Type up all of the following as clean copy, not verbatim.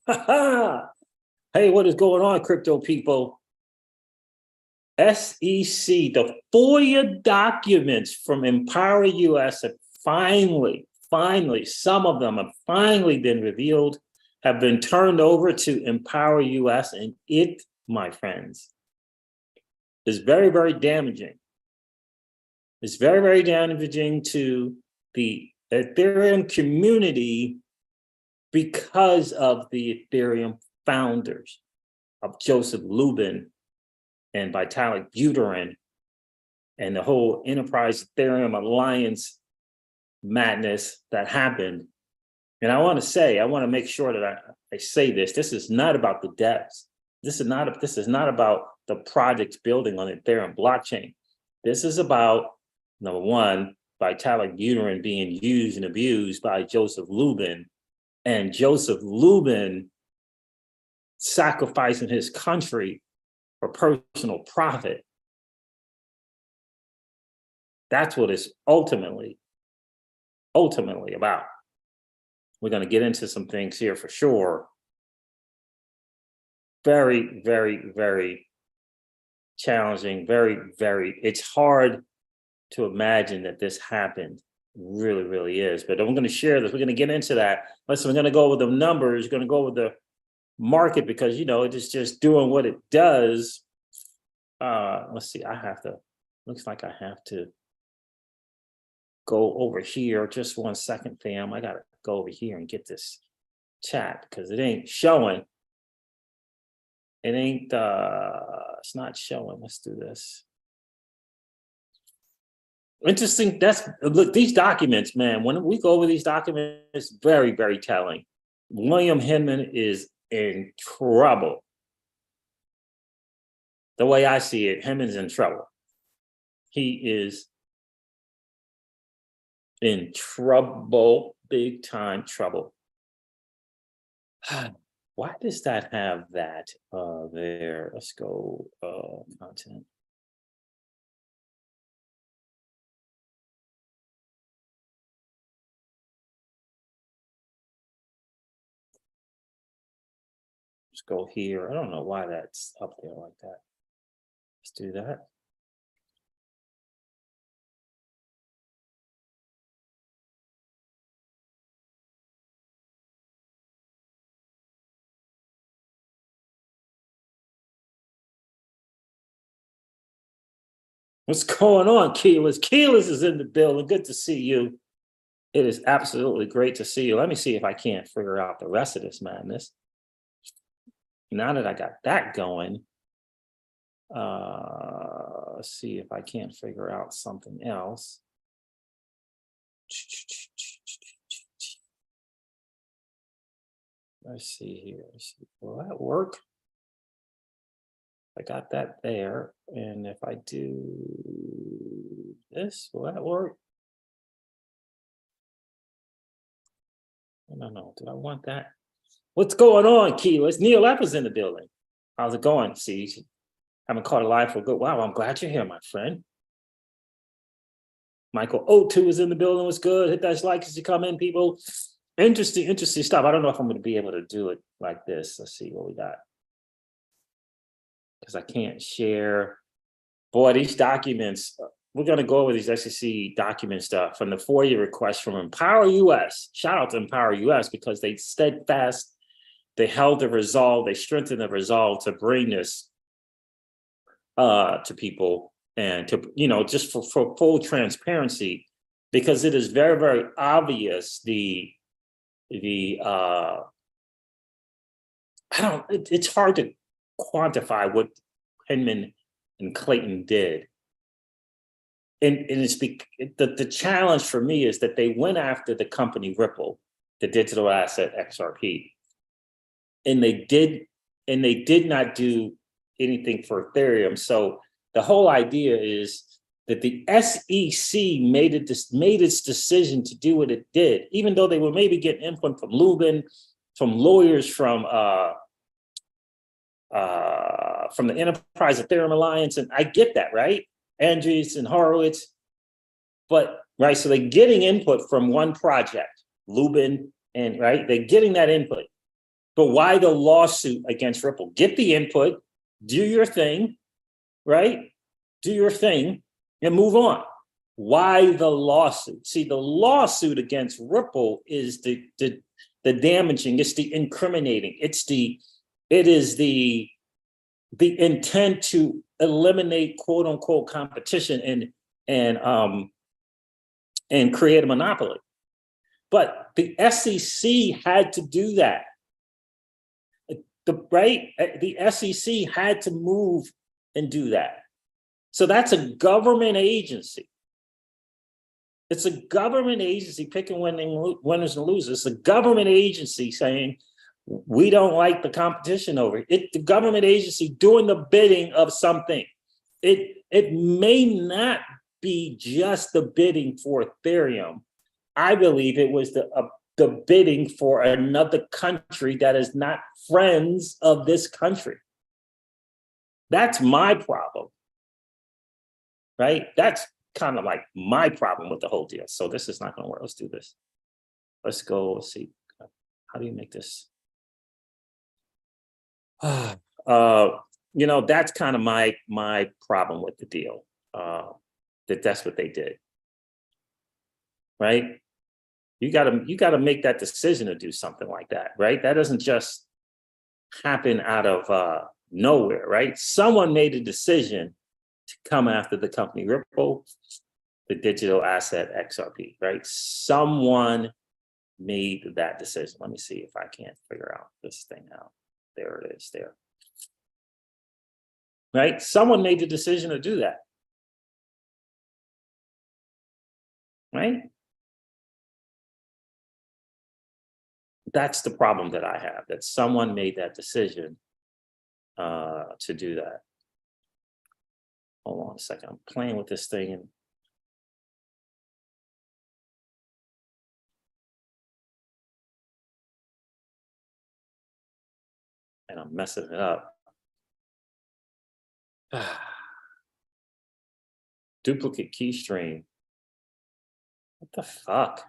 Hey, what is going on, crypto people? SEC, the FOIA documents from Empower US have finally, some of them have finally been revealed, have been turned over to Empower US, and it, my friends, is very, very damaging. It's very, very damaging to the Ethereum community because of the Ethereum founders of Joseph Lubin and Vitalik Buterin and the whole Enterprise Ethereum Alliance madness that happened. And I want to make sure that I say this. This is not about the devs. This is not about the projects building on the Ethereum blockchain. This is about, number one, Vitalik Buterin being used and abused by Joseph Lubin, and Joseph Lubin sacrificing his country for personal profit. That's what it's ultimately about. We're going to get into some things here for sure. Very, very, very challenging. It's hard to imagine that this happened. Really, really is. But I'm going to share this. We're going to get into that. Listen, we're going to go with the numbers. We're going to go with the market because, it is just doing what it does. Let's see. Looks like I have to go over here. Just 1 second, fam. I got to go over here and get this chat because it ain't showing. It's not showing. Let's do this. Interesting. Look, these documents, man, when we go over these documents, it's very, very telling. William Hinman is in trouble. The way I see it, Hinman's in trouble. He is in trouble, big time trouble. Why does that have that there? Let's go content. Let's go here. I don't know why that's up there like that. Let's do that. What's going on, Keyless? Keyless is in the building. Good to see you. It is absolutely great to see you. Let me see if I can't figure out the rest of this madness. Now that I got that going, let's see if I can't figure out something else. Let's see here. Will that work? I got that there. And if I do this, will that work? I don't know. Did I want that? What's going on, Keyless? Neil Epper's in the building. How's it going, Siege? Haven't caught a live for a good while. I'm glad you're here, my friend. Michael O2 is in the building. What's good? Hit that like as you come in, people. Interesting stuff. I don't know if I'm going to be able to do it like this. Let's see what we got. Because I can't share. Boy, these documents, we're going to go over these SEC document stuff from the FOIA request from Empower US. Shout out to Empower US because they steadfast, they held the resolve, they strengthened the resolve to bring this to people and to, just for full transparency, because it is very, very obvious it's hard to quantify what Hinman and Clayton did. And it's the challenge for me is that they went after the company Ripple, the digital asset XRP, and they did not do anything for Ethereum. So the whole idea is that the SEC made its decision to do what it did, even though they were maybe getting input from Lubin, from lawyers from the Enterprise Ethereum Alliance, and I get that, right? Andrews and Horowitz, but right, so they're getting input from one project, Lubin, and right, they're getting that input. But why the lawsuit against Ripple? Get the input, do your thing, right? Do your thing and move on. Why the lawsuit? See, the lawsuit against Ripple is the damaging, it's the incriminating, it is the intent to eliminate quote unquote competition and create a monopoly. But the SEC had to do that. The SEC had to move and do that. So that's a government agency. It's a government agency picking winners and losers. It's a government agency saying, we don't like the competition over it. The government agency doing the bidding of something. It may not be just the bidding for Ethereum. I believe it was the bidding for another country that is not friends of this country. That's my problem, right? That's kind of like my problem with the whole deal. So this is not going to work. Let's do this. Let's go. Let's see. How do you make this? That's kind of my problem with the deal. That's what they did, right? You gotta make that decision to do something like that, right? That doesn't just happen out of nowhere, right? Someone made a decision to come after the company Ripple, the digital asset XRP, right? Someone made that decision. Let me see if I can't figure out this thing out. There it is, there. Right? Someone made the decision to do that. Right? That's the problem that I have, that someone made that decision to do that. Hold on a second, I'm playing with this thing and I'm messing it up. Duplicate key stream. What the fuck?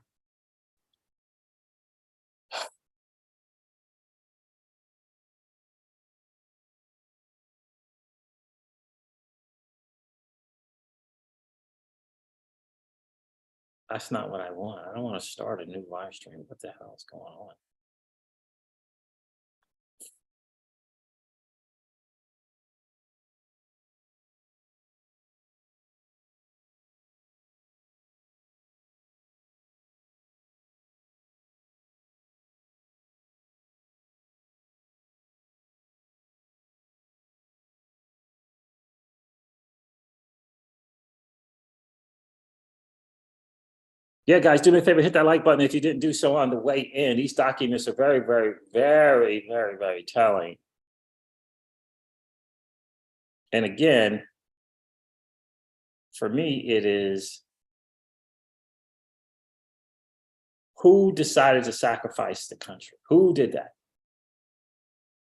That's not what I want. I don't want to start a new live stream. What the hell is going on? Yeah, guys, do me a favor, hit that like button if you didn't do so on the way in. These documents are very, very, very, very, very telling. And again, for me, it is who decided to sacrifice the country? Who did that?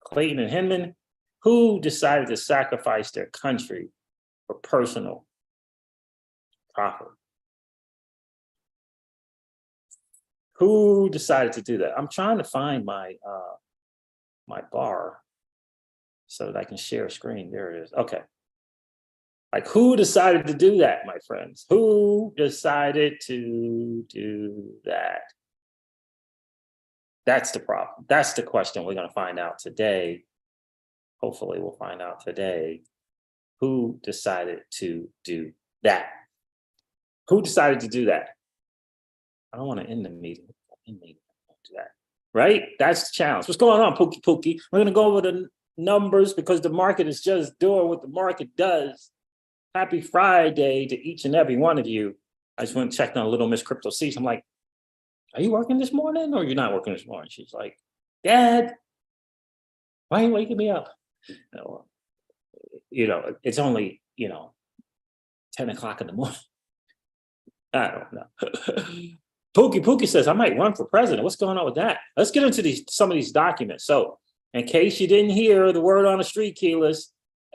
Clayton and Hinman? Who decided to sacrifice their country for personal profit? Who decided to do that? I'm trying to find my my bar so that I can share a screen. There it is. Okay. Like, who decided to do that, my friends? Who decided to do that? That's the problem. That's the question we're going to find out today. Hopefully we'll find out today. Who decided to do that? Who decided to do that? I don't want to end the meeting. Don't do that. Right? That's the challenge. What's going on, Pookie? We're going to go over the numbers because the market is just doing what the market does. Happy Friday to each and every one of you. I just went and checked on Little Miss Crypto C's. I'm like, are you working this morning or you're not working this morning? She's like, Dad, why are you waking me up? It's only, 10 o'clock in the morning. I don't know. Pookie says, I might run for president. What's going on with that? Let's get into some of these documents. So in case you didn't hear the word on the street, Keyless,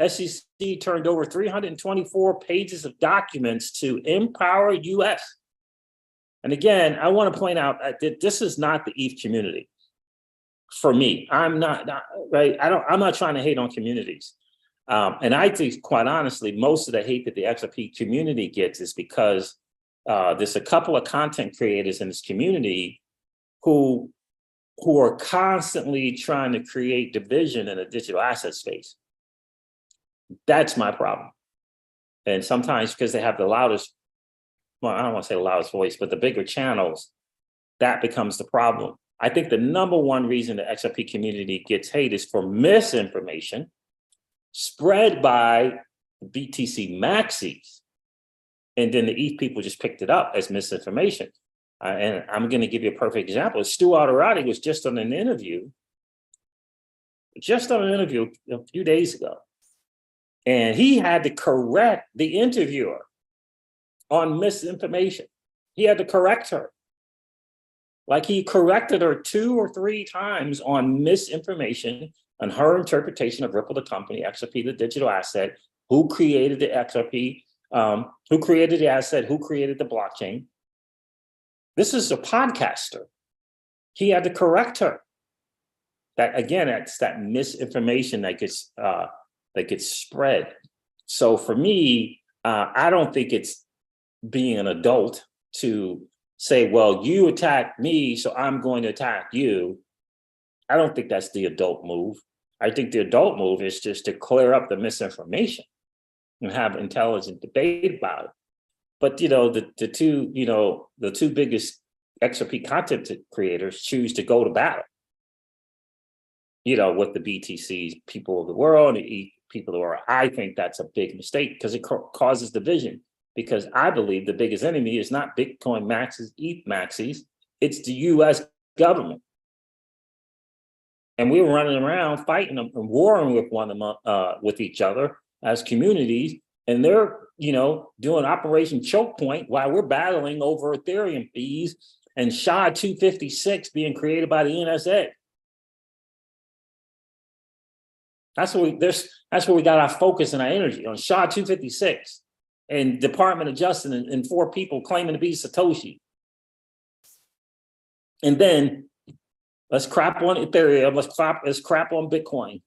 SEC turned over 324 pages of documents to Empower US. And again, I want to point out that this is not the ETH community. For me, I'm not right. I'm not trying to hate on communities. And I think, quite honestly, most of the hate that the XRP community gets is because there's a couple of content creators in this community who are constantly trying to create division in a digital asset space. That's my problem. And sometimes because they have the loudest, well, I don't want to say the loudest voice, but the bigger channels, that becomes the problem. I think the number one reason the XRP community gets hate is for misinformation spread by BTC maxis. And then the ETH people just picked it up as misinformation. And I'm going to give you a perfect example. Stu Alderati was just on an interview a few days ago. And he had to correct the interviewer on misinformation. He had to correct her. Like he corrected her 2 or 3 times on misinformation on her interpretation of Ripple, the company, XRP, the digital asset, who created the XRP, who created the asset, who created the blockchain. This is a podcaster. He had to correct her. That again, it's that misinformation that gets spread. So for me, I don't think it's being an adult to say, well, you attacked me, so I'm going to attack you. I don't think that's the adult move. I think the adult move is just to clear up the misinformation and have intelligent debate about it. But the two biggest XRP content creators choose to go to battle. With the BTCs, people of the world, and people who are. I think that's a big mistake because it causes division. Because I believe the biggest enemy is not Bitcoin maxis, ETH maxis, it's the US government. And we were running around fighting them and warring with each other as communities. And they're, doing Operation Choke Point while we're battling over Ethereum fees and SHA-256 being created by the NSA. That's where we got our focus and our energy on SHA-256. And Department of Justice and 4 people claiming to be Satoshi. And then let's crap on Ethereum, let's crap on Bitcoin.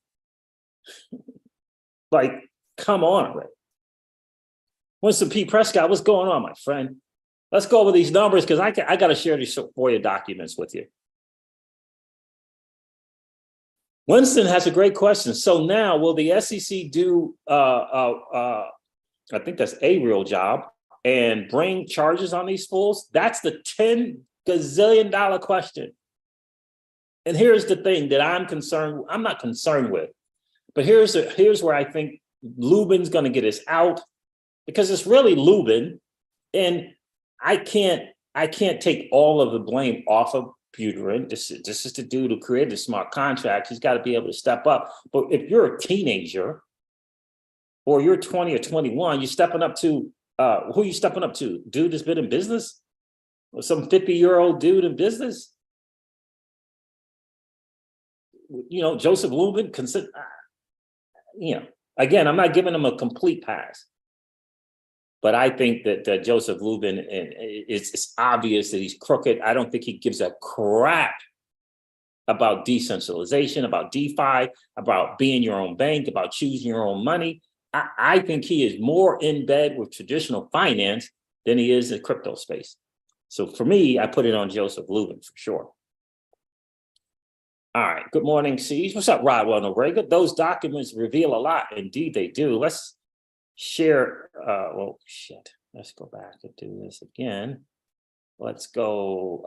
Like, come on already. Winston P. Prescott, what's going on, my friend? Let's go over these numbers because I got to share these FOIA documents with you. Winston has a great question. So now, will the SEC do I think that's a real job, and bring charges on these fools? That's the $10 gazillion question. And here's the thing that I'm not concerned with, but here's where I think Lubin's going to get us out, because it's really Lubin, and I can't take all of the blame off of Buterin. This is the dude who created the smart contract. He's got to be able to step up. But if you're a teenager, or you're 20 or 21, you're stepping up to, who are you stepping up to? Dude that's been in business? Or some 50-year-old dude in business? Joseph Lubin, again, I'm not giving him a complete pass. But I think that Joseph Lubin, it's obvious that he's crooked. I don't think he gives a crap about decentralization, about DeFi, about being your own bank, about choosing your own money. I think he is more in bed with traditional finance than he is in crypto space. So for me, I put it on Joseph Lubin for sure. All right. Good morning, Siege. What's up, Rodwell and Orega? Those documents reveal a lot. Indeed, they do. Let's share. Let's go back and do this again. Let's go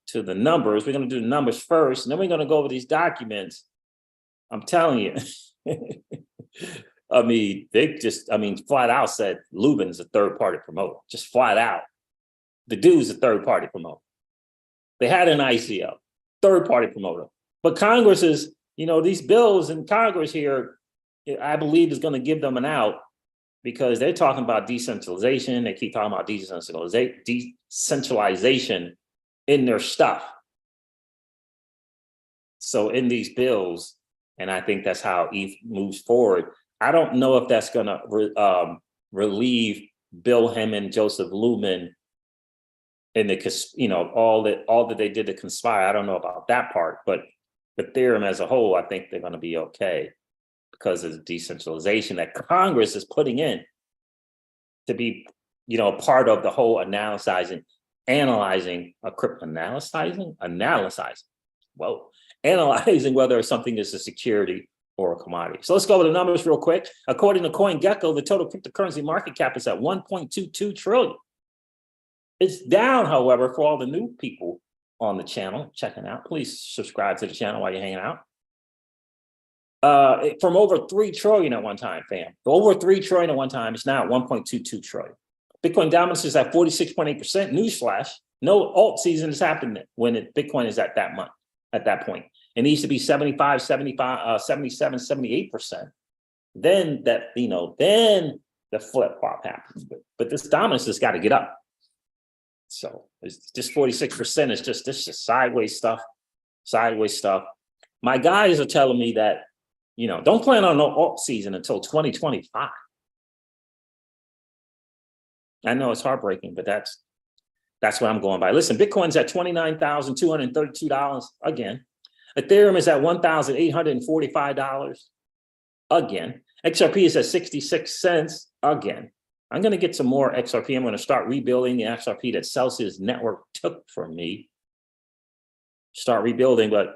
to the numbers. We're going to do the numbers first, and then we're going to go over these documents. I'm telling you. Flat out said Lubin's a third-party promoter. Just flat out. The dude's a third-party promoter. They had an ICO, third-party promoter. But Congress is, these bills in Congress here, I believe is going to give them an out, because they're talking about decentralization. They keep talking about decentralization in their stuff. So in these bills, and I think that's how ETH moves forward. I don't know if that's going to relieve Bill Hammond, Joseph Lubin and all that they did to conspire. I don't know about that part, but Ethereum as a whole, I think they're going to be okay because of the decentralization that Congress is putting in to be, part of the whole analyzing whether something is a security or a commodity. So let's go over the numbers real quick. According to CoinGecko, the total cryptocurrency market cap is at 1.22 trillion. It's down, however, for all the new people on the channel checking out. Please subscribe to the channel while you're hanging out. From over 3 trillion at one time, fam. Over 3 trillion at one time, it's now at 1.22 trillion. Bitcoin dominance is at 46.8%. Newsflash, no alt season is happening when Bitcoin is at that point. It needs to be 75, 75, 77, 78%. Then then the flip-flop happens. But this dominance has got to get up. So it's just 46% is just sideways stuff. My guys are telling me that, don't plan on no alt season until 2025. I know it's heartbreaking, but that's what I'm going by. Listen, Bitcoin's at $29,232 again. Ethereum is at $1,845 again. XRP is at 66 cents again. I'm going to get some more XRP. I'm going to start rebuilding the XRP that Celsius Network took from me. Start rebuilding, but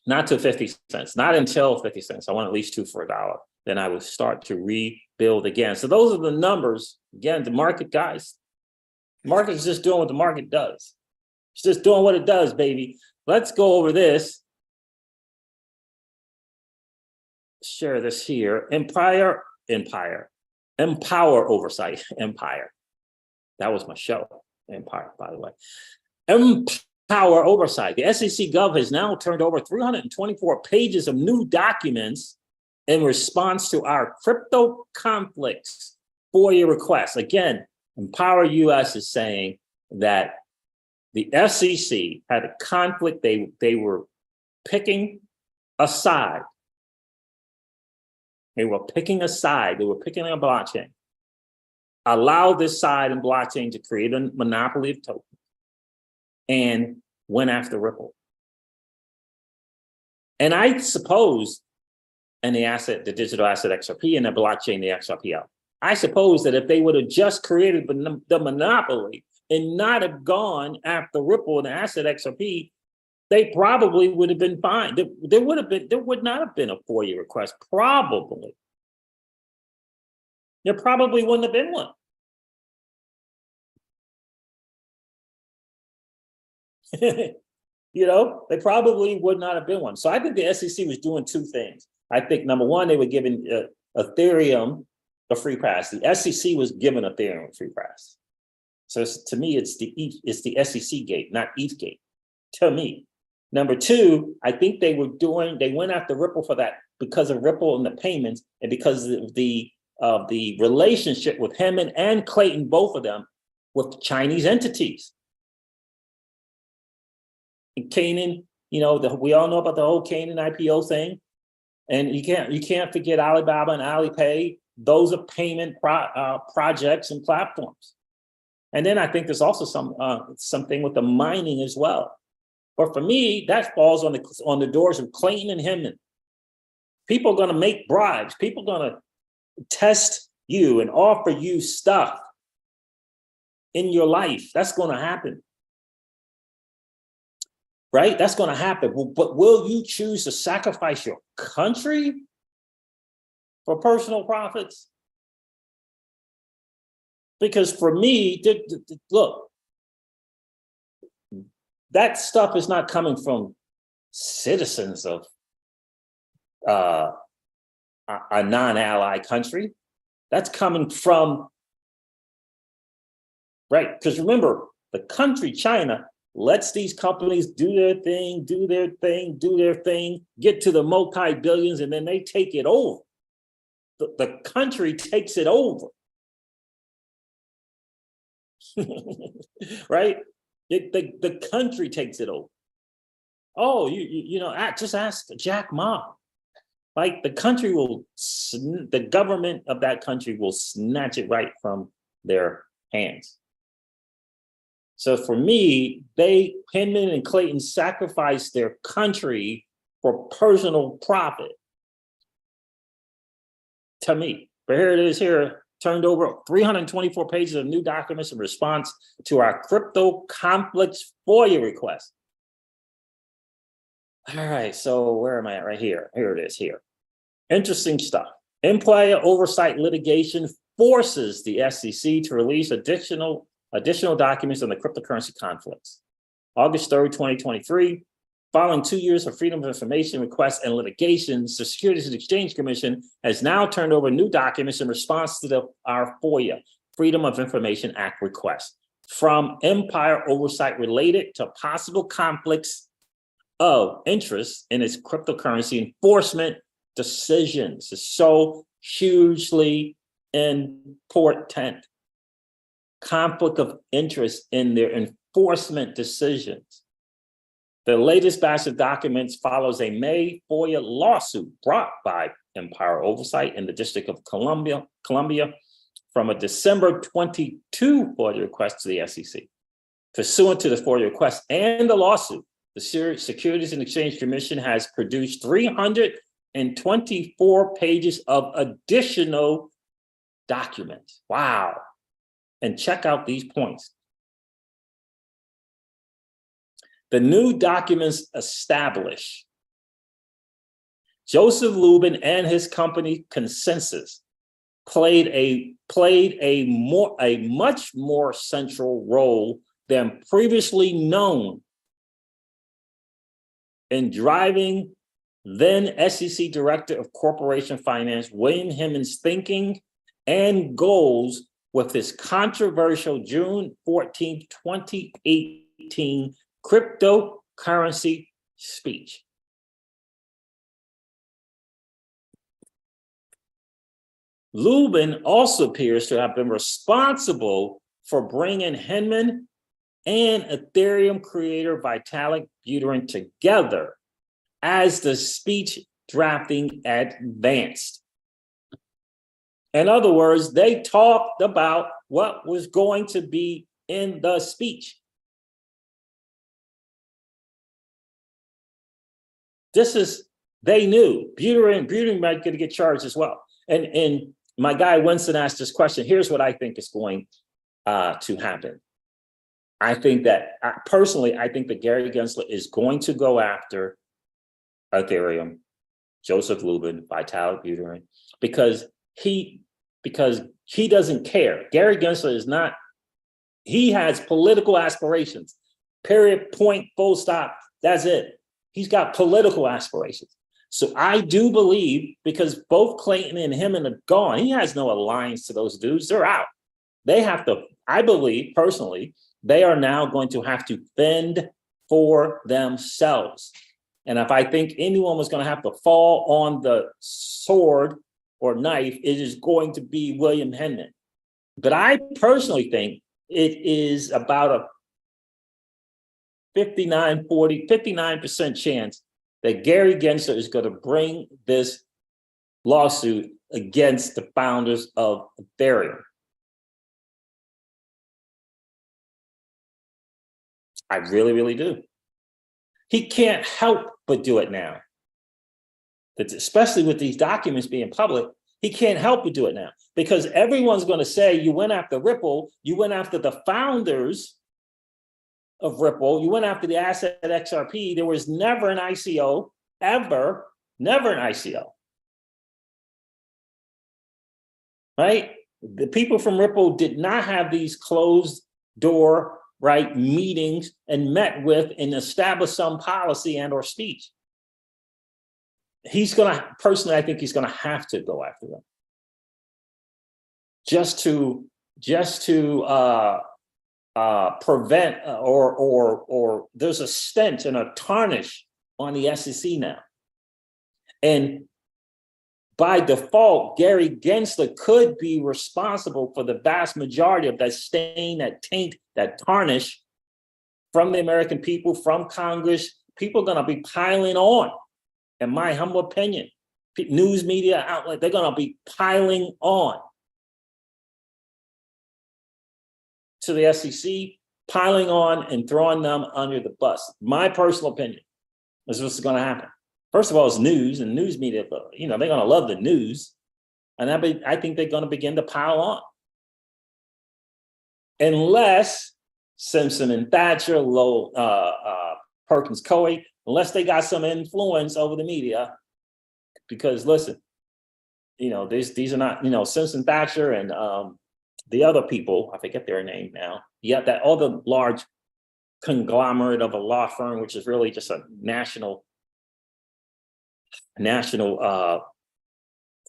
not to 50 cents, not until 50 cents. I want at least 2 for $1. Then I will start to rebuild again. So those are the numbers. Again, the market, guys. The market is just doing what the market does. It's just doing what it does, baby. Let's go over this. Share this here. Empower Oversight. Empire. That was my show. Empire, by the way. Empower Oversight. The SEC Gov has now turned over 324 pages of new documents in response to our crypto conflicts FOIA requests. Again, Empower US is saying that the SEC had a conflict. They were picking a side. They were picking a side. They were picking a blockchain. Allowed this side in blockchain to create a monopoly of tokens and went after Ripple. And I suppose, and the digital asset XRP and the blockchain, the XRPL, I suppose that if they would have just created the monopoly and not have gone after Ripple and the asset XRP, they probably would have been fine. There would not have been a FOIA request, probably. There probably wouldn't have been one. They probably would not have been one. So I think the SEC was doing 2 things. I think number one, they were giving Ethereum a free pass. The SEC was giving Ethereum a free pass. So to me, it's the SEC gate, not ETH gate. To me. Number 2, I think they went after Ripple for that because of Ripple and the payments and because of the relationship with him and Clayton, both of them, with Chinese entities. And Canaan, we all know about the whole Canaan IPO thing. And you can't forget Alibaba and Alipay. Those are payment projects and platforms. And then I think there's also something with the mining as well. But for me, that falls on the doors of Clayton and Hinman. People are going to make bribes. People are going to test you and offer you stuff in your life. That's going to happen. Right? That's going to happen. But will you choose to sacrifice your country for personal profits? Because for me, look, that stuff is not coming from citizens of a non-ally country. That's coming from, right? Because remember, the country, China, lets these companies do their thing, get to the multi-billions, and then they take it over. The country takes it over. Right? The country takes it over. Oh, just ask Jack Ma. Like the government of that country will snatch it right from their hands. So for me, Hinman and Clayton sacrificed their country for personal profit. To me, but here it is here, turned over 324 pages of new documents in response to our crypto conflicts FOIA request. All right, so where am I at? Right here. Here it is here. Interesting stuff. Employer oversight litigation forces the SEC to release additional documents on the cryptocurrency conflicts. August 3rd, 2023, following 2 years of freedom of information requests and litigations, the Securities and Exchange Commission has now turned over new documents in response to our FOIA, Freedom of Information Act request, from Empire oversight related to possible conflicts of interest in its cryptocurrency enforcement decisions. It's so hugely important. Conflict of interest in their enforcement decisions. The latest batch of documents follows a May FOIA lawsuit brought by Empire Oversight in the District of Columbia from a December 22 FOIA request to the SEC. Pursuant to the FOIA request and the lawsuit, the Securities and Exchange Commission has produced 324 pages of additional documents. Wow. And check out these points. The new documents establish Joseph Lubin and his company Consensus played a much more central role than previously known in driving then SEC Director of Corporation Finance William Hinman's thinking and goals with his controversial June 14, 2018 cryptocurrency speech. Lubin also appears to have been responsible for bringing Hinman and Ethereum creator Vitalik Buterin together as the speech drafting advanced. In other words, they talked about what was going to be in the speech. They knew Buterin might get charged as well. And my guy Winston asked this question. Here's what I think is going to happen. I think that personally, I think that Gary Gensler is going to go after Ethereum, Joseph Lubin, Vitalik Buterin, because he doesn't care. Gary Gensler is not, he has political aspirations, period, point, full stop, that's it. He's got political aspirations. So I do believe, because both Clayton and Hinman are gone, he has no alliance to those dudes, they're out. They have to, I believe personally, they are now going to have to fend for themselves. And if I think anyone was going to have to fall on the sword or knife, it is going to be William Hinman. But I personally think it is about a 59% chance that Gary Gensler is going to bring this lawsuit against the founders of Ethereum. I really, really do. He can't help but do it now. Especially with these documents being public, he can't help but do it now, because everyone's going to say you went after Ripple, you went after the founders of Ripple, you went after the asset at XRP. There was never an ICO, ever, never an ICO. Right? The people from Ripple did not have these closed door, right, meetings and met with and established some policy and or speech. He's gonna, personally, I think he's gonna have to go after them. Just to prevent or there's a stench and a tarnish on the SEC now. And by default, Gary Gensler could be responsible for the vast majority of that stain, that taint, that tarnish from the American people, from Congress. People are going to be piling on, in my humble opinion. News media outlet, they're going to be piling on to the SEC piling on and throwing them under the bus. My personal opinion is what's going to happen. First of all, it's news, and news media, they're going to love the news. And I think they're going to begin to pile on. Unless Simpson and Thatcher, Perkins Coie, unless they got some influence over the media. Because listen, these are not, Simpson, Thatcher, and the other people, I forget their name now. Yeah, that other large conglomerate of a law firm, which is really just a national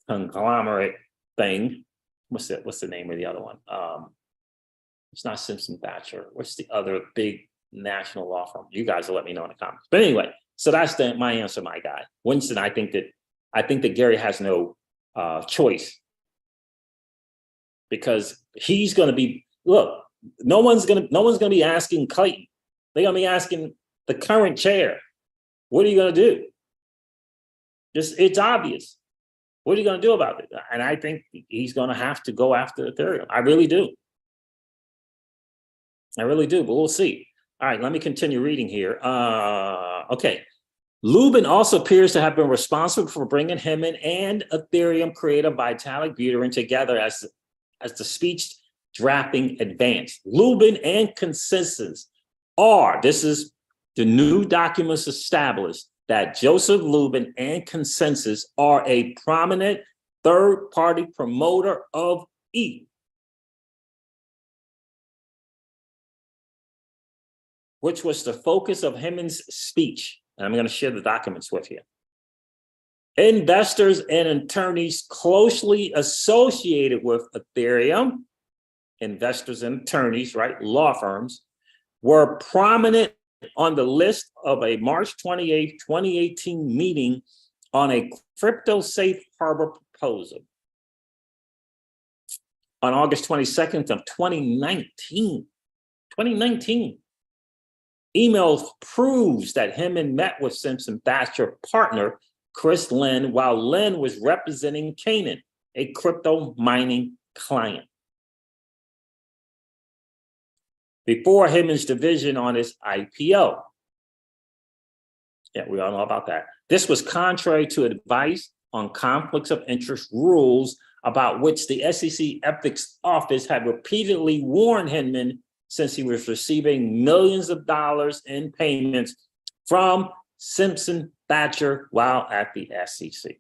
conglomerate thing. What's the name of the other one? It's not Simpson Thatcher. What's the other big national law firm? You guys will let me know in the comments. But anyway, so that's my answer, my guy. Winston, I think that Gary has no choice, because he's going to be, look, no one's going to be asking Clayton. They're going to be asking the current chair, what are you going to do? It's obvious. What are you going to do about it? And I think he's going to have to go after Ethereum. I really do. But we'll see. All right, let me continue reading here. Okay. Lubin also appears to have been responsible for bringing him and Ethereum creator Vitalik Buterin together as the speech drafting advanced. Lubin and Consensus this is the new documents established that Joseph Lubin and Consensus are a prominent third-party promoter of ETH, which was the focus of Heming's speech. And I'm going to share the documents with you. Investors and attorneys closely associated with Ethereum, investors and attorneys, right, law firms, were prominent on the list of a March 28, 2018 meeting on a crypto safe harbor proposal. On August 22nd of 2019, emails proves that Heming met with Simpson Thatcher partner Chris Lynn while Lynn was representing Canaan, a crypto mining client. Before Heming's division on his IPO. Yeah, we all know about that. This was contrary to advice on conflicts of interest rules about which the SEC Ethics Office had repeatedly warned Heming since he was receiving millions of dollars in payments from Simpson Thatcher while at the SEC.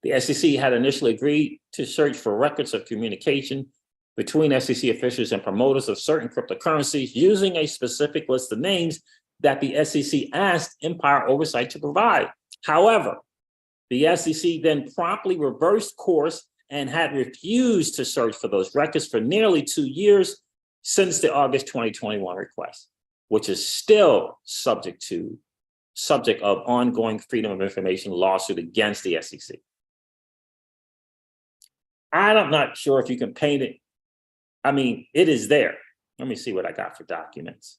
The SEC had initially agreed to search for records of communication between SEC officials and promoters of certain cryptocurrencies using a specific list of names that the SEC asked Empire Oversight to provide. However, the SEC then promptly reversed course and had refused to search for those records for nearly 2 years since the August 2021 request, which is still subject of ongoing Freedom of Information lawsuit against the SEC. I'm not sure if you can paint it. I mean, it is there. Let me see what I got for documents.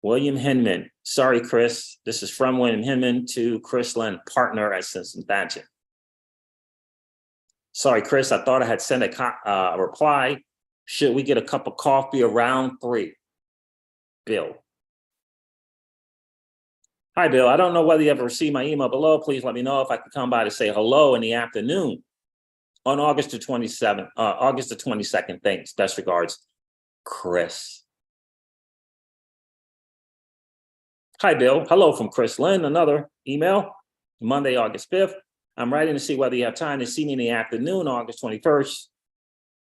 William Hinman. Sorry, Chris. This is from William Hinman to Chris Lynn, partner at Simpson Thatcher. Sorry, Chris. I thought I had sent a reply. Should we get a cup of coffee around 3? Bill. Hi, Bill. I don't know whether you ever received my email below. Please let me know if I could come by to say hello in the afternoon on August the 22nd. Thanks. Best regards, Chris. Hi, Bill. Hello from Chris Lynn. Another email, Monday, August 5th. I'm writing to see whether you have time to see me in the afternoon, August 21st.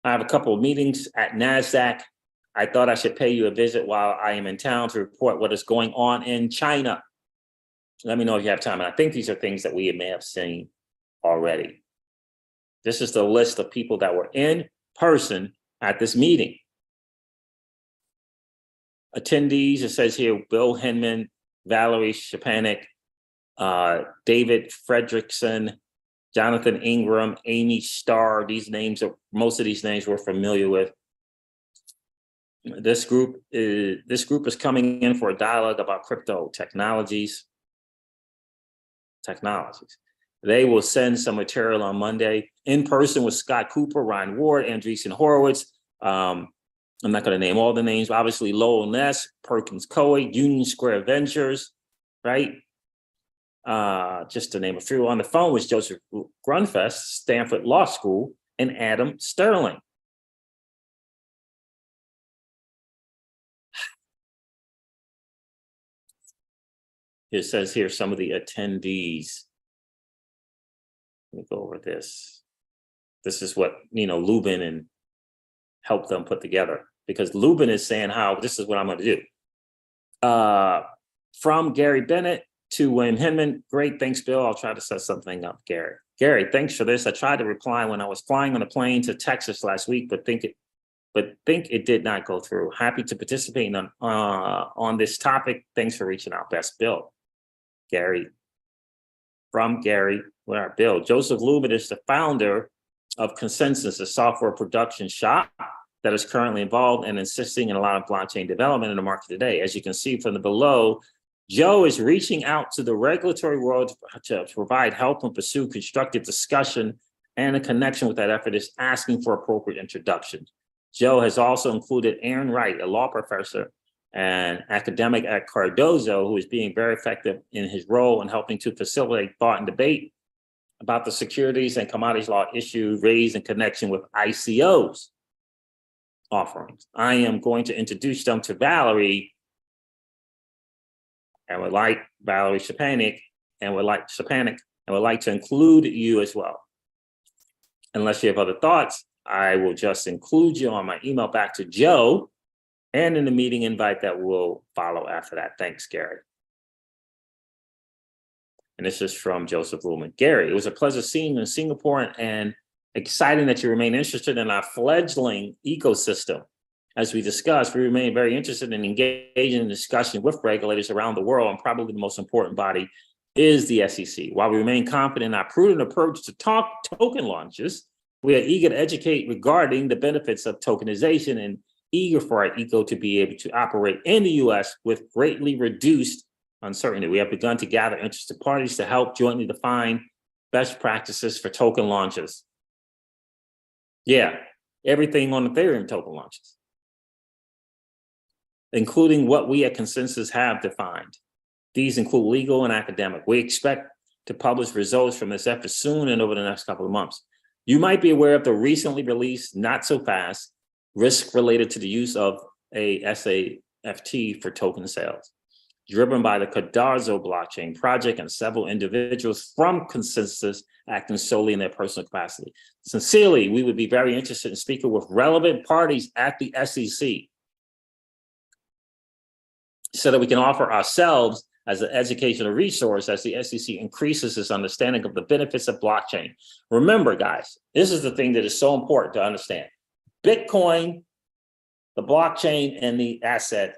I have a couple of meetings at NASDAQ. I thought I should pay you a visit while I am in town to report what is going on in China. Let me know if you have time. And I think these are things that we may have seen already. This is the list of people that were in person at this meeting. Attendees, it says here, Bill Hinman, Valerie Shapanik, David Fredrickson, Jonathan Ingram, Amy Starr. Most of these names we're familiar with. This group is coming in for a dialogue about crypto technologies. They will send some material on Monday in person with Scott Cooper, Ryan Ward, Andreessen Horowitz, I'm not going to name all the names, but obviously Lowell Ness, Perkins Coie, Union Square Ventures, right? Just to name a few. On the phone was Joseph Grunfest, Stanford Law School, and Adam Sterling. It says here some of the attendees. Let me go over this. This is what, Lubin and helped them put together, because Lubin is saying how this is what I'm going to do. From Gary Bennett to William Hinman. Great. Thanks, Bill. I'll try to set something up, Gary. Gary, thanks for this. I tried to reply when I was flying on a plane to Texas last week, but think it did not go through. Happy to participate on this topic. Thanks for reaching out. Best, Bill. Gary. From Gary, where Bill. Joseph Lubin is the founder of Consensus, a software production shop that is currently involved and insisting in a lot of blockchain development in the market today. As you can see from the below, Joe is reaching out to the regulatory world to provide help and pursue constructive discussion, and a connection with that effort is asking for appropriate introduction. Joe has also included Aaron Wright, a law professor and academic at Cardozo, who is being very effective in his role in helping to facilitate thought and debate about the securities and commodities law issue raised in connection with ICO's offerings. I am going to introduce them to Valerie, and would like Valerie Stepanek, and would like to include you as well. Unless you have other thoughts, I will just include you on my email back to Joe and in the meeting invite that will follow after that. Thanks, Gary. And this is from Joseph Lubin. Gary, it was a pleasure seeing you in Singapore and exciting that you remain interested in our fledgling ecosystem. As we discussed, we remain very interested in engaging in discussion with regulators around the world, and probably the most important body is the SEC. While we remain confident in our prudent approach to token launches, we are eager to educate regarding the benefits of tokenization and eager for our eco to be able to operate in the US with greatly reduced uncertainty. We have begun to gather interested parties to help jointly define best practices for token launches. Yeah, everything on Ethereum token launches, including what we at Consensus have defined. These include legal and academic. We expect to publish results from this effort soon and over the next couple of months. You might be aware of the recently released, not so fast, risk related to the use of a SAFT for token sales, driven by the Cardozo blockchain project and several individuals from Consensus acting solely in their personal capacity. Sincerely, we would be very interested in speaking with relevant parties at the SEC so that we can offer ourselves as an educational resource as the SEC increases its understanding of the benefits of blockchain. Remember, guys, this is the thing that is so important to understand. Bitcoin, the blockchain, and the asset,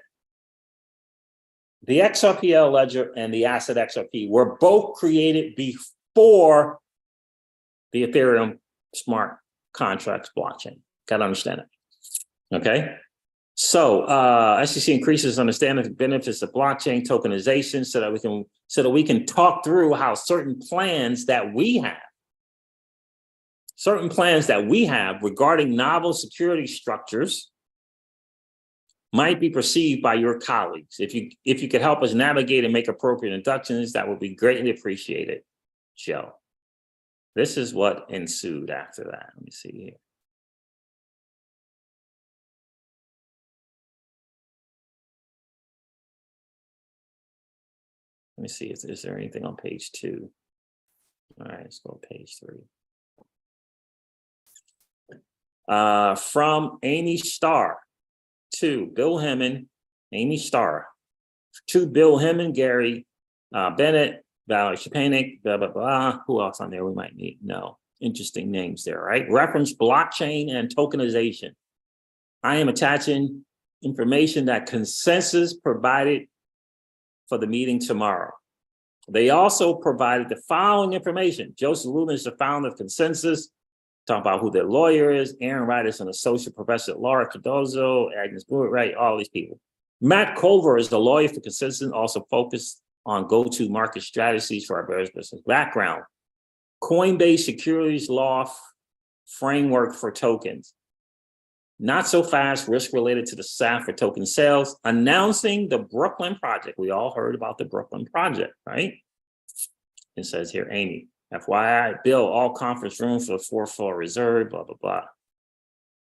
the XRPL ledger and the asset XRP were both created before the Ethereum smart contracts blockchain. Got to understand it. Okay. So SEC increases understanding the benefits of blockchain tokenization so that we can talk through how certain plans that we have regarding novel security structures might be perceived by your colleagues. If you could help us navigate and make appropriate inductions, that would be greatly appreciated, Joe. This is what ensued after that. Let me see here. Let me see, is there anything on page 2? All right, let's go to page 3. From Amy Starr to Bill Hemmon, Amy Starr, to Bill Hemmon, Gary Bennett, Valerie Stepanek, blah, blah, blah. Who else on there we might need? No, interesting names there, right? Reference blockchain and tokenization. I am attaching information that Consensus provided for the meeting tomorrow. They also provided the following information. Joseph Lubin is the founder of Consensus. Talk about who their lawyer is. Aaron Wright is an associate professor at Laura Cardozo, Agnes Brewer, right? All these people. Matt Culver is the lawyer for Consensus, also focused on go-to-market strategies for our various business. Background: Coinbase securities law framework for tokens. Not so fast, risk related to the SAF for token sales, announcing the Brooklyn project. We all heard about the Brooklyn project, right? It says here, Amy, FYI, Bill, all conference rooms for the fourth floor reserved, blah, blah, blah.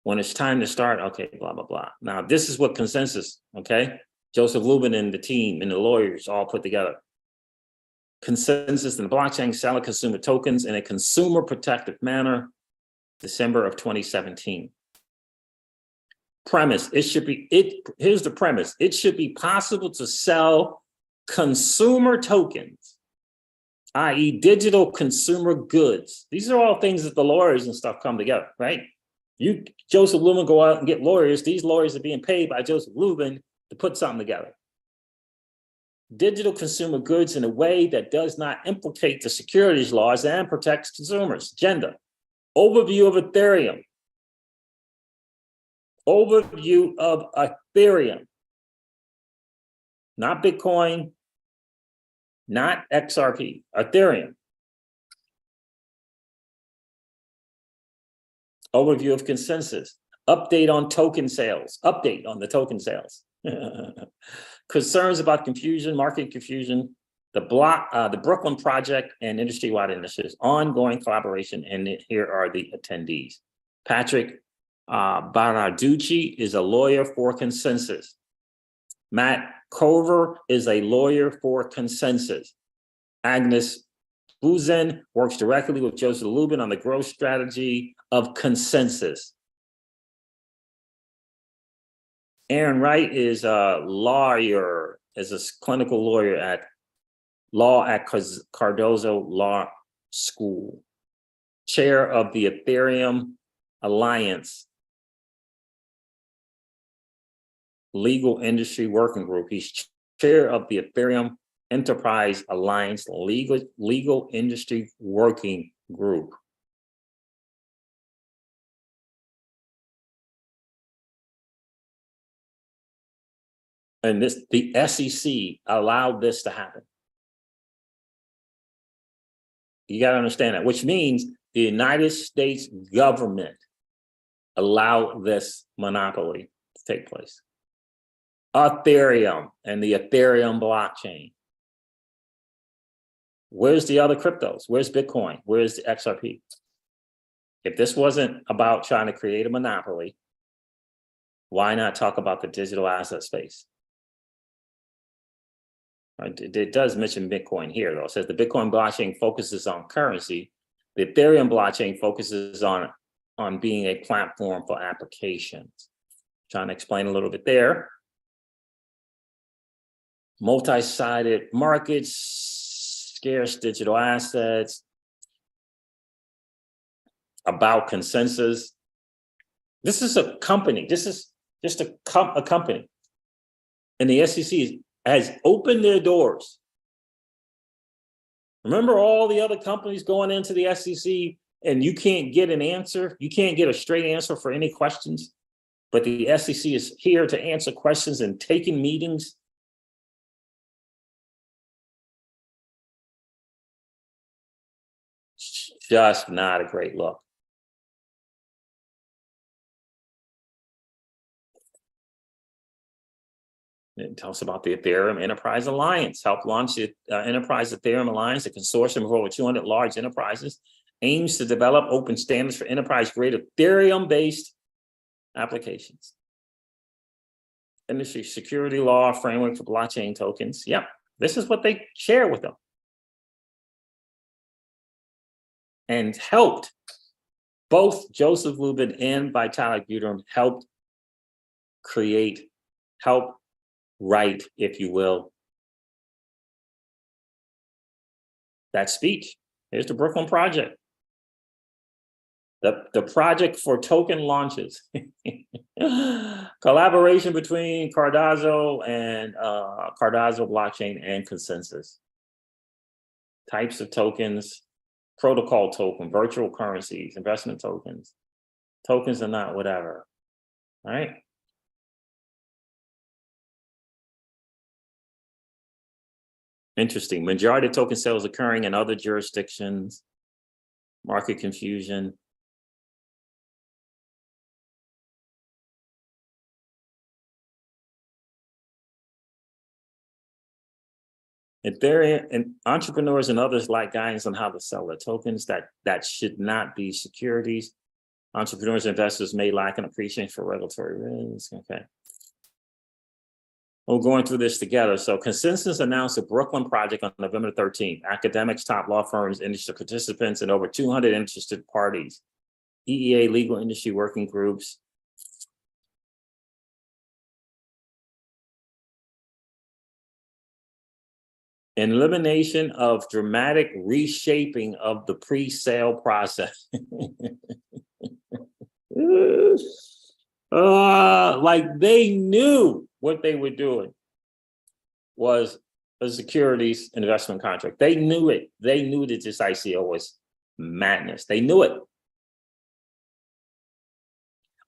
When it's time to start, okay, blah, blah, blah. Now, this is what consensus, okay? Joseph Lubin and the team and the lawyers all put together. Consensus in the blockchain, selling consumer tokens in a consumer protective manner, December of 2017. Premise, here's the premise. It should be possible to sell consumer tokens, i.e. digital consumer goods. These are all things that the lawyers and stuff come together, right? You, Joseph Lubin, go out and get lawyers. These lawyers are being paid by Joseph Lubin to put something together. Digital consumer goods in a way that does not implicate the securities laws and protects consumers. Agenda. Overview of Ethereum. Overview of Ethereum. Not Bitcoin, not XRP, Ethereum. Overview of consensus. Update on token sales. Update on the token sales. Concerns about confusion, market confusion, the Brooklyn project and industry-wide initiatives, ongoing collaboration, and here are the attendees. Patrick Baraducci is a lawyer for consensus. Matt Cover is a lawyer for consensus. Agnes Buzen works directly with Joseph Lubin on the growth strategy of consensus. Aaron Wright is a lawyer, is a clinical lawyer at Cardozo Law School, chair of the Ethereum Alliance Legal Industry Working Group. He's chair of the Ethereum Enterprise Alliance Legal Industry Working Group. And the SEC allowed this to happen. You got to understand that, which means the United States government allowed this monopoly to take place. Ethereum and the Ethereum blockchain. Where's the other cryptos? Where's Bitcoin? Where's the XRP? If this wasn't about trying to create a monopoly, why not talk about the digital asset space? It does mention Bitcoin here, though. It says the Bitcoin blockchain focuses on currency. The Ethereum blockchain focuses on being a platform for applications. Trying to explain a little bit there. Multi-sided markets, scarce digital assets, about consensus. This is a company. This is just a company. And the SEC has opened their doors. Remember all the other companies going into the SEC and you can't get an answer? You can't get a straight answer for any questions, but the SEC is here to answer questions and taking meetings. Just not a great look. It talks about the Ethereum Enterprise Alliance, helped launch the Enterprise Ethereum Alliance, a consortium of over 200 large enterprises, aims to develop open standards for enterprise-grade Ethereum-based applications. Industry security law framework for blockchain tokens. Yep, this is what they share with them. And helped, both Joseph Lubin and Vitalik Buterin helped write, if you will, that speech. Here's the Brooklyn project. The project for token launches. Collaboration between Cardozo and Cardozo blockchain and consensus. Types of tokens, protocol token, virtual currencies, investment tokens. Tokens are not whatever, all right? Interesting. Majority of token sales occurring in other jurisdictions. Market confusion. Ethereum and entrepreneurs and others like guidance on how to sell their tokens. That should not be securities. Entrepreneurs and investors may lack an appreciation for regulatory risk. Okay. We're going through this together. So Consensus announced a Brooklyn project on November 13th. Academics, top law firms, industry participants, and over 200 interested parties. EEA legal industry working groups. An elimination of dramatic reshaping of the pre-sale process. Like they knew what they were doing was a securities investment contract. They knew it. They knew that this ICO was madness. They knew it.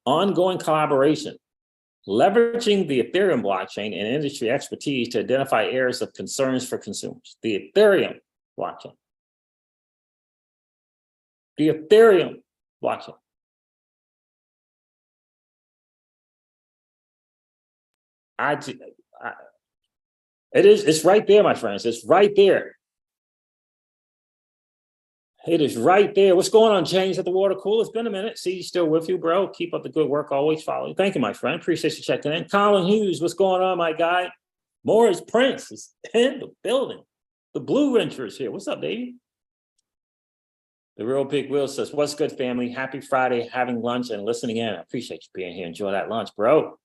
Ongoing collaboration, leveraging the Ethereum blockchain and industry expertise to identify areas of concerns for consumers. The Ethereum blockchain. The Ethereum blockchain. It's right there, my friends. It's right there. It is right there. What's going on, James, at the water cooler? It's been a minute. See, still with you, bro. Keep up the good work. Always following. Thank you, my friend. Appreciate you checking in. Colin Hughes, what's going on, my guy? Morris Prince is in the building. The Blue Venture is here. What's up, baby? The Real Big Will says, what's good, family? Happy Friday, having lunch and listening in. I appreciate you being here. Enjoy that lunch, bro.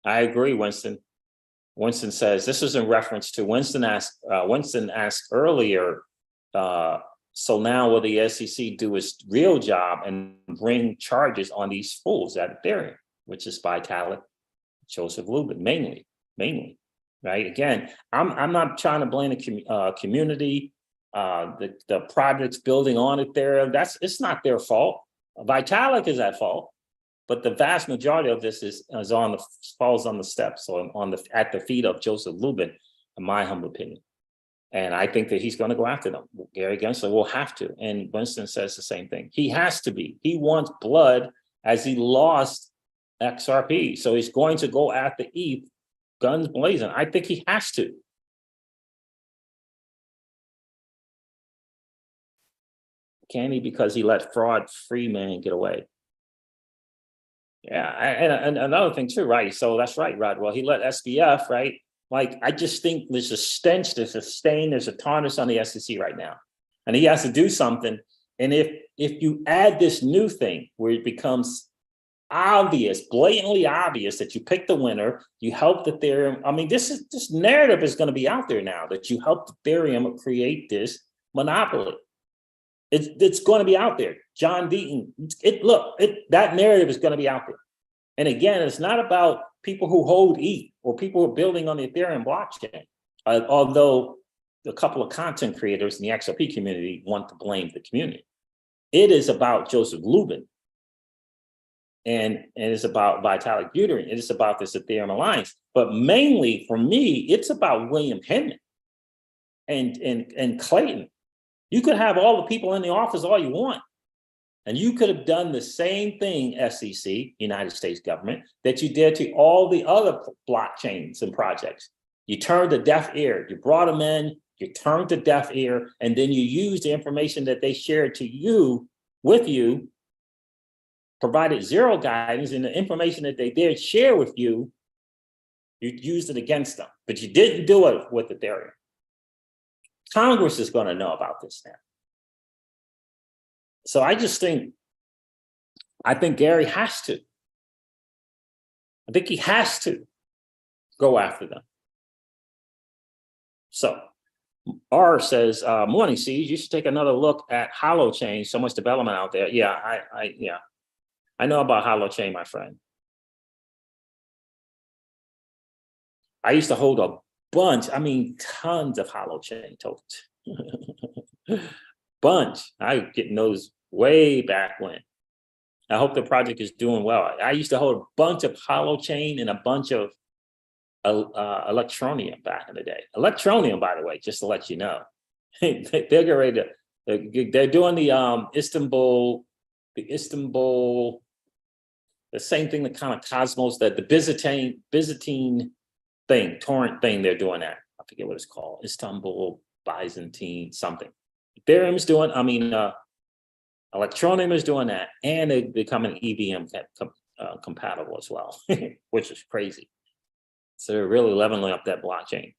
I agree, Winston. Winston says, this is in reference to Winston asked earlier, so now will the SEC do its real job and bring charges on these fools at Ethereum, which is Vitalik, Joseph Lubin, mainly, right? Again, I'm not trying to blame the community, the projects building on Ethereum. It's not their fault. Vitalik is at fault. But the vast majority of this falls on the steps or at the feet of Joseph Lubin, in my humble opinion. And I think that he's going to go after them. Gary Gensler will have to. And Winston says the same thing. He has to be. He wants blood as he lost XRP. So he's going to go after ETH, guns blazing. I think he has to. Can he? Because he let fraud free man get away. Yeah, and another thing too, right? So that's right, Rod. Well, he let SBF, right? Like, I just think there's a stench, there's a stain, there's a tarnish on the SEC right now. And he has to do something. And if you add this new thing where it becomes obvious, blatantly obvious that you pick the winner, you helped Ethereum. I mean, this narrative is going to be out there now that you helped Ethereum create this monopoly. It's going to be out there. John Deaton, that narrative is going to be out there. And again, it's not about people who hold ETH or people who are building on the Ethereum blockchain, although a couple of content creators in the XRP community want to blame the community. It is about Joseph Lubin, and it's about Vitalik Buterin. It is about this Ethereum alliance. But mainly, for me, it's about William Hinman and Clayton. You could have all the people in the office all you want, and you could have done the same thing, SEC, United States government, that you did to all the other blockchains and projects. You turned a deaf ear. You brought them in, you turned a deaf ear, and then you used the information that they shared to you, with you, provided zero guidance, and the information that they did share with you, you used it against them. But you didn't do it with Ethereum. Congress is going to know about this now. So I think Gary has to. I think he has to go after them. So R says, morning, Siege, you should take another look at Holochain. So much development out there. Yeah, I know about Holochain, my friend. I used to hold a bunch, I mean, tons of Holochain tokens. Bunch. I was getting those way back when. I hope the project is doing well. I used to hold a bunch of Holochain and a bunch of Electroneum back in the day. Electroneum, by the way, just to let you know, they're ready to. They're doing the Istanbul. The same thing, the kind of Cosmos, that the Byzantine thing, torrent thing, they're doing that. I forget what it's called. Istanbul, Byzantine, something. Ethereum's doing, Electroneum is doing that, and they're becoming EVM compatible as well, which is crazy. So they're really leveling up that blockchain.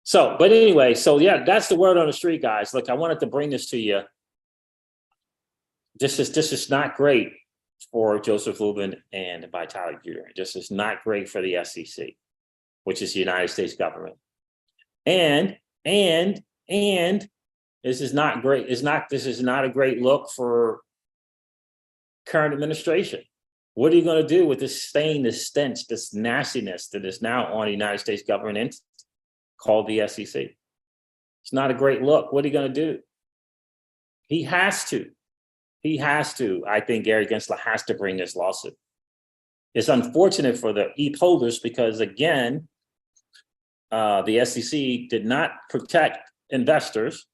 So, but anyway, so yeah, that's the word on the street, guys. Look, I wanted to bring this to you. This is not great for Joseph Lubin and Vitalik Buterin. This is not great for the SEC, which is the United States government. And this is not great. This is not a great look for current administration. What are you going to do with this stain, this stench, this nastiness that is now on the United States government entity called the SEC? It's not a great look. What are you going to do? He has to. I think Gary Gensler has to bring this lawsuit. It's unfortunate for the ETH holders because, again, the SEC did not protect investors,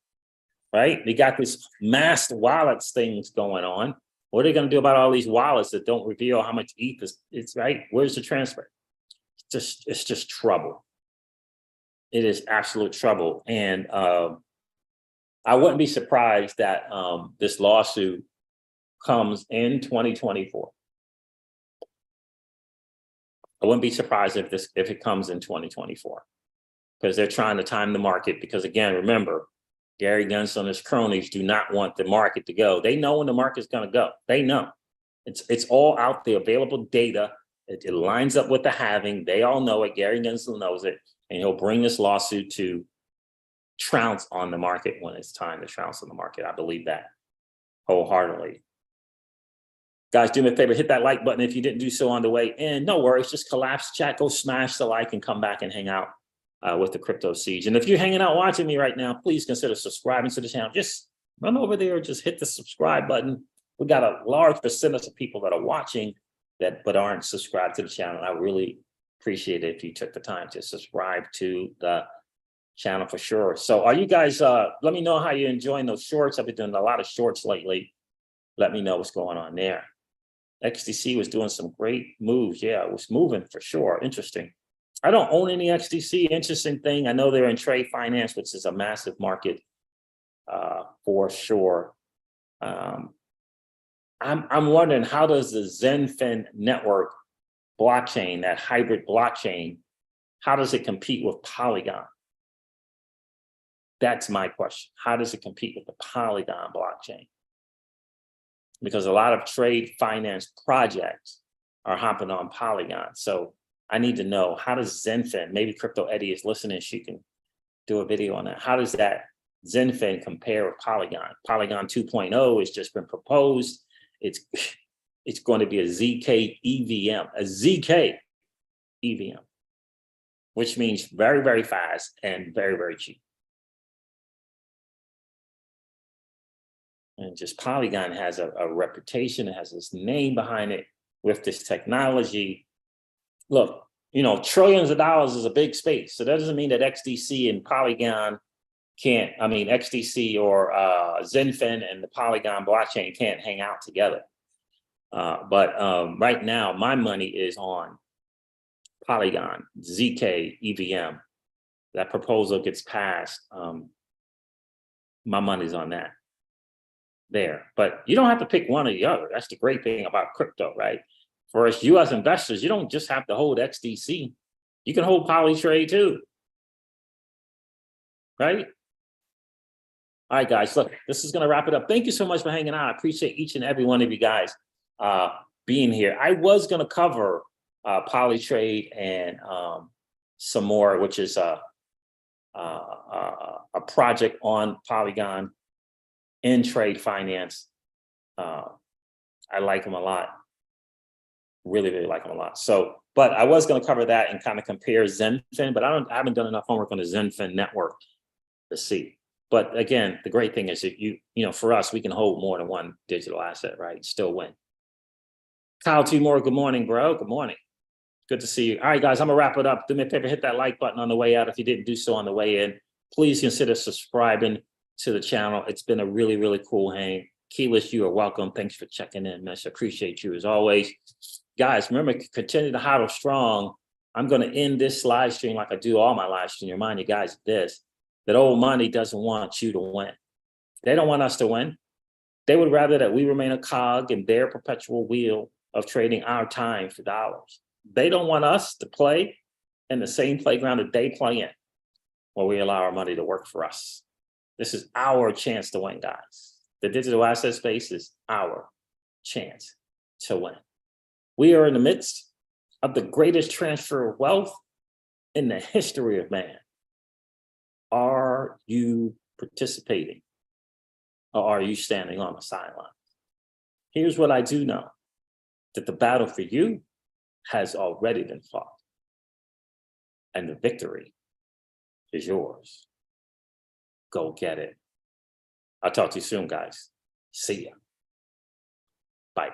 right? They got this masked wallets things going on. What are they going to do about all these wallets that don't reveal how much ETH is, right? Where's the transfer? It's just trouble. It is absolute trouble. And I wouldn't be surprised that this lawsuit comes in 2024. I wouldn't be surprised if it comes in 2024, because they're trying to time the market. Because again, remember, Gary Gensler and his cronies do not want the market to go. They know when the market's going to go. They know. It's all out there, available data. It lines up with the halving. They all know it. Gary Gensler knows it, and he'll bring this lawsuit to trounce on the market when it's time to trounce on the market. I believe that wholeheartedly. Guys, do me a favor, hit that like button if you didn't do so on the way in. No worries, just collapse chat, go smash the like and come back and hang out with the Crypto Siege. And if you're hanging out watching me right now, please consider subscribing to the channel. Just run over there, just hit the subscribe button. We got a large percentage of people that are watching but aren't subscribed to the channel. I really appreciate it if you took the time to subscribe to the channel for sure. So are you guys, let me know how you're enjoying those shorts. I've been doing a lot of shorts lately. Let me know what's going on there. XDC was doing some great moves. Yeah, it was moving for sure. Interesting. I don't own any XDC. Interesting thing. I know they're in trade finance, which is a massive market for sure. I'm wondering, how does the ZenFin network blockchain, that hybrid blockchain, how does it compete with Polygon? That's my question. How does it compete with the Polygon blockchain? Because a lot of trade finance projects are hopping on Polygon. So I need to know, how does ZenFin, maybe Crypto Eddie is listening, she can do a video on that. How does that ZenFin compare with Polygon? Polygon 2.0 has just been proposed. It's going to be a ZK EVM, which means very, very fast and very, very cheap. And just Polygon has a reputation, it has this name behind it with this technology. Look, trillions of dollars is a big space. So that doesn't mean that XDC and Polygon can't, XDC or ZenFin and the Polygon blockchain can't hang out together. But right now, my money is on Polygon, ZK, EVM. That proposal gets passed. My money's on that. There, but you don't have to pick one or the other. That's the great thing about crypto, right? For us US investors, you don't just have to hold XDC. You can hold Polytrade too, right? All right, guys, look, this is going to wrap it up. Thank you so much for hanging out. I appreciate each and every one of you guys being here. I was going to cover Polytrade and some more, which is a project on Polygon in trade finance. I like them a lot. Really, really like them a lot. So, but I was going to cover that and kind of compare ZenFin, but I haven't done enough homework on the ZenFin network to see. But again, the great thing is that for us, we can hold more than one digital asset, right? Still win. Kyle Timor, good morning, bro. Good morning. Good to see you. All right, guys, I'm gonna wrap it up. Do me a favor, hit that like button on the way out. If you didn't do so on the way in, please consider subscribing to the channel. It's been a really, really cool hang. Keyless, you are welcome. Thanks for checking in, Miss. Appreciate you as always. Guys, remember, continue to hodl strong. I'm going to end this live stream like I do all my live streams. Remind you guys of this, that old money doesn't want you to win. They don't want us to win. They would rather that we remain a cog in their perpetual wheel of trading our time for dollars. They don't want us to play in the same playground that they play in, where we allow our money to work for us. This is our chance to win, guys. The digital asset space is our chance to win. We are in the midst of the greatest transfer of wealth in the history of man. Are you participating, or are you standing on the sideline? Here's what I do know, that the battle for you has already been fought, and the victory is yours. Go get it. I'll talk to you soon, guys. See ya. Bye.